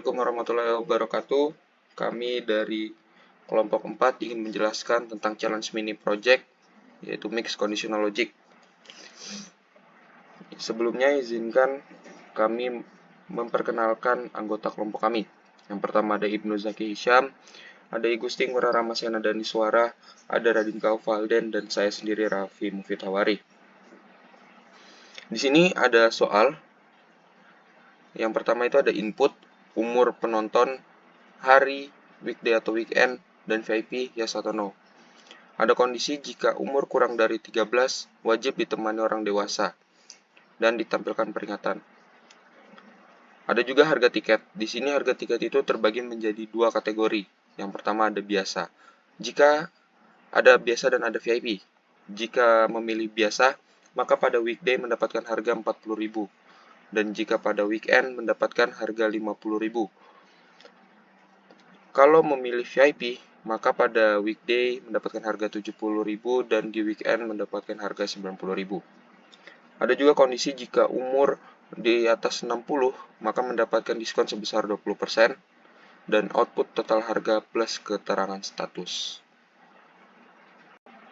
Assalamualaikum warahmatullahi wabarakatuh. Kami dari kelompok 4 ingin menjelaskan tentang challenge mini project, yaitu Mixed Conditional Logic. Sebelumnya izinkan kami memperkenalkan anggota kelompok kami. Yang pertama ada Ibnu Zaki Hisham, ada Igusting Waramasena Daniswara, ada Radin Kaufalden, dan saya sendiri Raffi Mufitawari. Di sini ada soal. Yang pertama itu ada input, umur penonton, hari, weekday atau weekend, dan VIP yes atau no. Ada kondisi jika umur kurang dari 13 wajib ditemani orang dewasa dan ditampilkan peringatan. Ada juga harga tiket. Di sini harga tiket itu terbagi menjadi dua kategori. Yang pertama ada biasa. Jika ada biasa dan ada VIP. Jika memilih biasa, maka pada weekday mendapatkan harga 40.000 dan jika pada weekend mendapatkan harga 50.000. Kalau memilih VIP, maka pada weekday mendapatkan harga 70.000 dan di weekend mendapatkan harga 90.000. Ada juga kondisi jika umur di atas 60, maka mendapatkan diskon sebesar 20% dan output total harga plus keterangan status.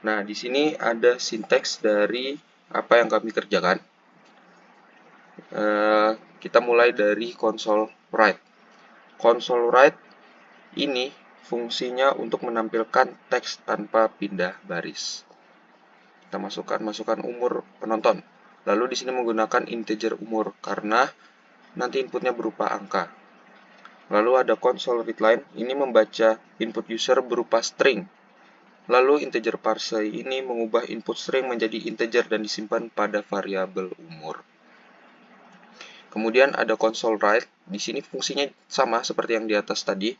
Nah, di sini ada sinteks dari apa yang kami kerjakan. Kita mulai dari console write. Console write ini fungsinya untuk menampilkan teks tanpa pindah baris. Kita masukkan umur penonton. Lalu di sini menggunakan integer umur karena nanti inputnya berupa angka. Lalu ada console readline, ini membaca input user berupa string. Lalu integer parse ini mengubah input string menjadi integer dan disimpan pada variabel umur. Kemudian ada console write, di sini fungsinya sama seperti yang di atas tadi,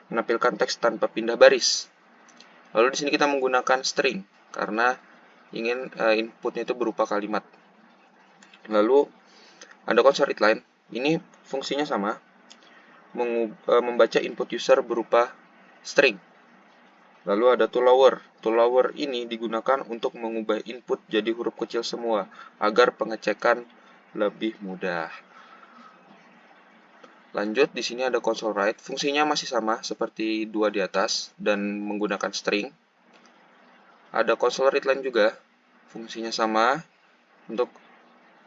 menampilkan teks tanpa pindah baris. Lalu di sini kita menggunakan string karena ingin inputnya itu berupa kalimat. Lalu ada console readline, ini fungsinya sama, membaca input user berupa string. Lalu ada toLower. toLower ini digunakan untuk mengubah input jadi huruf kecil semua agar pengecekan lebih mudah. Lanjut, di sini ada console write. Fungsinya masih sama seperti dua di atas dan menggunakan string. Ada console readline juga. Fungsinya sama untuk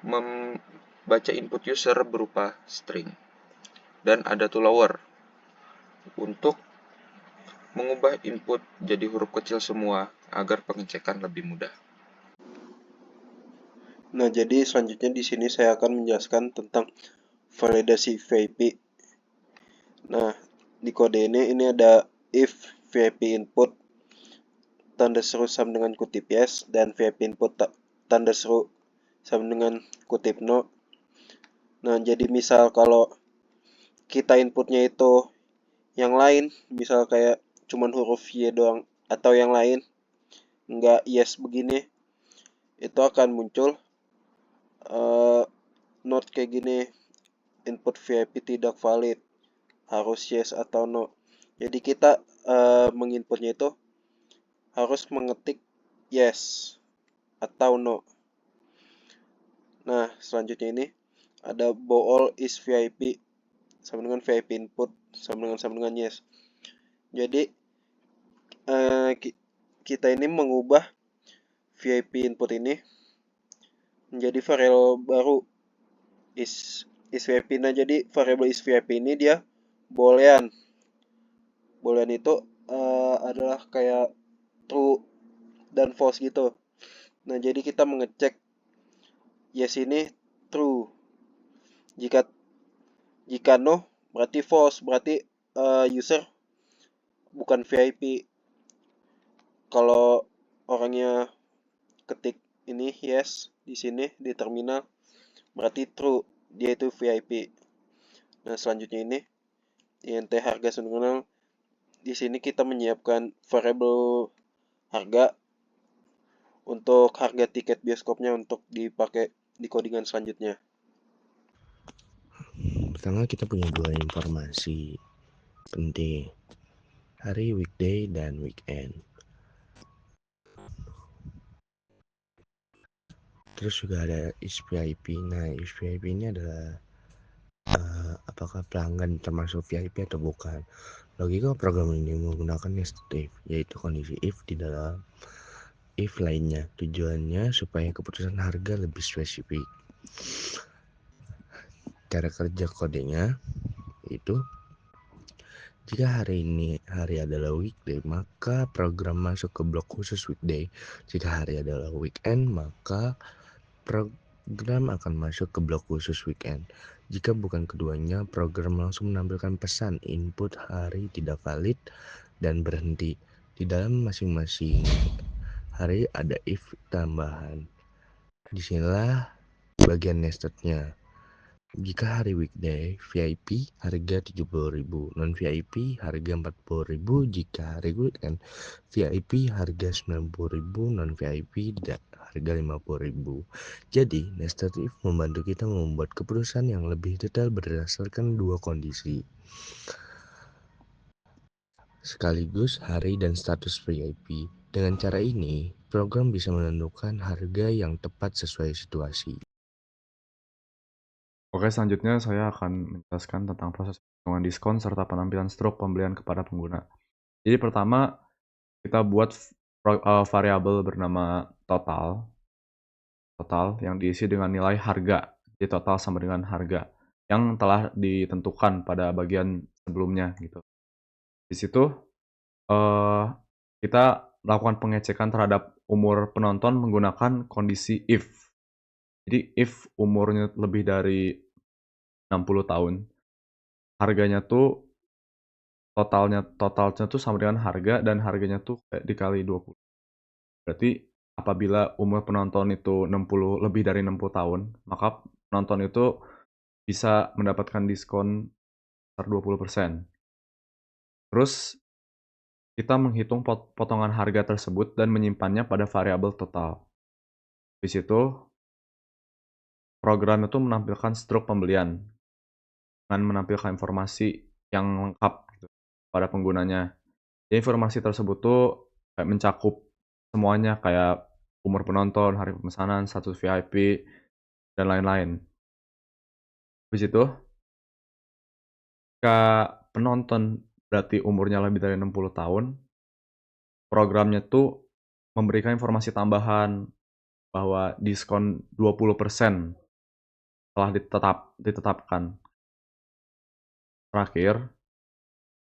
membaca input user berupa string. Dan ada toLower untuk mengubah input jadi huruf kecil semua agar pengecekan lebih mudah. Nah, jadi selanjutnya di sini saya akan menjelaskan tentang validasi VIP. Nah, di kode ini ada if VIP input tanda seru sama dengan kutip yes dan VIP input tanda seru sama dengan kutip no. Nah, jadi misal kalau kita inputnya itu yang lain, misal kayak cuman huruf Y doang atau yang lain, enggak yes begini, itu akan muncul note kayak gini, input VIP tidak valid, harus yes atau no. Jadi kita menginputnya itu harus mengetik yes atau no. Nah, selanjutnya ini ada bool is VIP sama dengan VIP input sama dengan yes. Jadi kita ini mengubah VIP input ini menjadi variabel baru is VIP. Nah, jadi variabel is VIP ini dia boolean. Boolean itu adalah kayak true dan false gitu. Nah, jadi kita mengecek yes ini true. Jika no berarti false, berarti user bukan VIP. Kalau orangnya ketik ini yes di sini di terminal berarti true, dia itu VIP. Nah, selanjutnya ini int harga sama. Di sini kita menyiapkan variabel harga untuk harga tiket bioskopnya untuk dipakai di codingan selanjutnya. Pertama kita punya dua informasi penting, hari weekday dan weekend. Terus juga ada is VIP. Nah, is VIP ini adalah apakah pelanggan termasuk VIP atau bukan. Logika program ini menggunakan nested if, yaitu kondisi if di dalam if lainnya. Tujuannya supaya keputusan harga lebih spesifik. Cara kerja kodenya itu, jika hari adalah weekday, maka program masuk ke blok khusus weekday. Jika hari adalah weekend, maka program akan masuk ke blok khusus weekend. Jika bukan keduanya, program langsung menampilkan pesan input hari tidak valid dan berhenti. Di dalam masing-masing hari ada if tambahan. Disinilah bagian nestednya. Jika hari weekday, VIP harga 70.000, non-VIP harga 40.000. Jika hari weekend, VIP harga 90.000, non-VIP harga 50.000. Jadi, nested if membantu kita membuat keputusan yang lebih detail berdasarkan dua kondisi, sekaligus hari dan status VIP. Dengan cara ini, program bisa menentukan harga yang tepat sesuai situasi. Oke, selanjutnya saya akan menjelaskan tentang proses perhitungan diskon serta penampilan struk pembelian kepada pengguna. Jadi pertama, kita buat variabel bernama total yang diisi dengan nilai harga. Jadi total sama dengan harga yang telah ditentukan pada bagian sebelumnya gitu. Di situ kita melakukan pengecekan terhadap umur penonton menggunakan kondisi if. Jadi if umurnya lebih dari 60 tahun, harganya tuh totalnya tuh sama dengan harga, dan harganya tuh kayak dikali 20. Berarti apabila umur penonton itu lebih dari 60 tahun, maka penonton itu bisa mendapatkan diskon sebesar 20%. Terus kita menghitung potongan harga tersebut dan menyimpannya pada variabel total. Di situ program itu menampilkan struk pembelian dengan menampilkan informasi yang lengkap gitu pada penggunanya. Jadi informasi tersebut tuh kayak mencakup semuanya, kayak umur penonton, hari pemesanan, status VIP, dan lain-lain. Habis itu, jika penonton berarti umurnya lebih dari 60 tahun, programnya tuh memberikan informasi tambahan bahwa diskon 20% telah ditetapkan. Terakhir,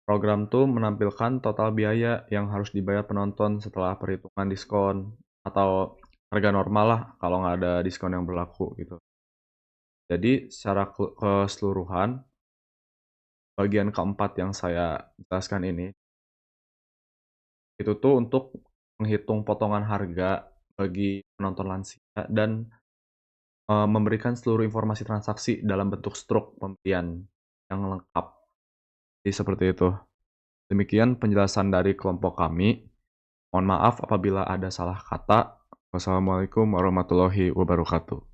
program tuh menampilkan total biaya yang harus dibayar penonton setelah perhitungan diskon atau harga normal lah kalau nggak ada diskon yang berlaku gitu. Jadi secara keseluruhan, bagian keempat yang saya jelaskan ini, itu tuh untuk menghitung potongan harga bagi penonton lansia dan memberikan seluruh informasi transaksi dalam bentuk struk pembelian yang lengkap. Jadi seperti itu. Demikian penjelasan dari kelompok kami. Mohon maaf apabila ada salah kata. Wassalamualaikum warahmatullahi wabarakatuh.